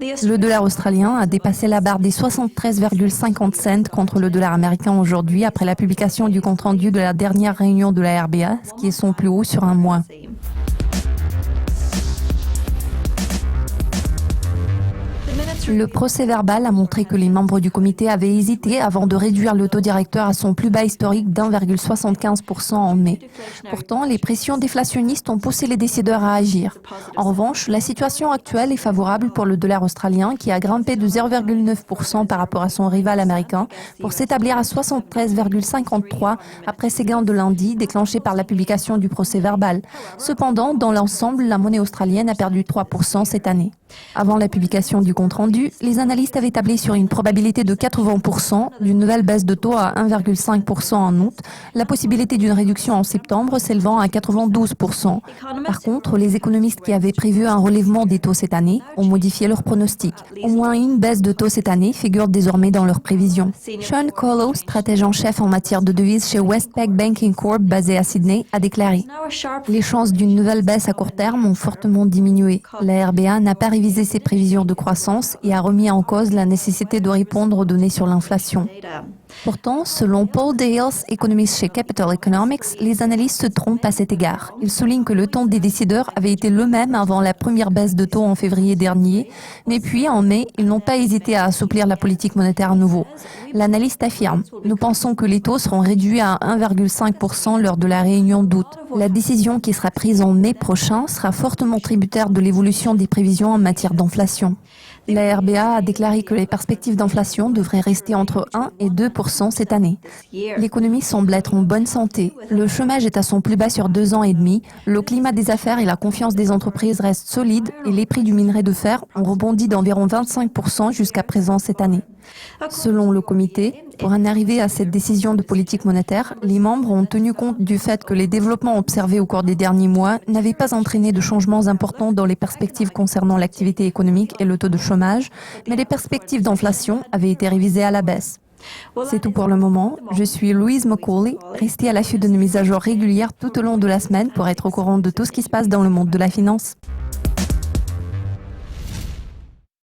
Le dollar australien a dépassé la barre des 73,50 cents contre le dollar américain aujourd'hui après la publication du compte-rendu de la dernière réunion de la RBA, ce qui est son plus haut sur un mois. Le procès-verbal a montré que les membres du comité avaient hésité avant de réduire le taux directeur à son plus bas historique d'1,75% en mai. Pourtant, les pressions déflationnistes ont poussé les décideurs à agir. En revanche, la situation actuelle est favorable pour le dollar australien qui a grimpé de 0,9% par rapport à son rival américain pour s'établir à 73,53 après ses gains de lundi déclenchés par la publication du procès-verbal. Cependant, dans l'ensemble, la monnaie australienne a perdu 3% cette année. Avant la publication du compte-rendu, les analystes avaient tablé sur une probabilité de 80% d'une nouvelle baisse de taux à 1,5% en août, la possibilité d'une réduction en septembre s'élevant à 92%. Par contre, les économistes qui avaient prévu un relèvement des taux cette année ont modifié leurs pronostics. Au moins une baisse de taux cette année figure désormais dans leurs prévisions. Sean Collow, stratège en chef en matière de devises chez Westpac Banking Corp basé à Sydney, a déclaré « Les chances d'une nouvelle baisse à court terme ont fortement diminué. La RBA n'a pas révisé ses prévisions de croissance et a remis en cause la nécessité de répondre aux données sur l'inflation. Pourtant, selon Paul Dales, économiste chez Capital Economics, les analystes se trompent à cet égard. Il souligne que le ton des décideurs avait été le même avant la première baisse de taux en février dernier, mais puis en mai, ils n'ont pas hésité à assouplir la politique monétaire à nouveau. L'analyste affirme « Nous pensons que les taux seront réduits à 1,5% lors de la réunion d'août. La décision qui sera prise en mai prochain sera fortement tributaire de l'évolution des prévisions en matière d'inflation. » La RBA a déclaré que les perspectives d'inflation devraient rester entre 1 et 2% cette année. L'économie semble être en bonne santé. Le chômage est à son plus bas sur 2 ans et demi. Le climat des affaires et la confiance des entreprises restent solides et les prix du minerai de fer ont rebondi d'environ 25% jusqu'à présent cette année. Selon le comité, pour en arriver à cette décision de politique monétaire, les membres ont tenu compte du fait que les développements observés au cours des derniers mois n'avaient pas entraîné de changements importants dans les perspectives concernant l'activité économique et le taux de chômage, mais les perspectives d'inflation avaient été révisées à la baisse. C'est tout pour le moment. Je suis Louise McCauley. Restez à l'affût de nos mises à jour régulières tout au long de la semaine pour être au courant de tout ce qui se passe dans le monde de la finance.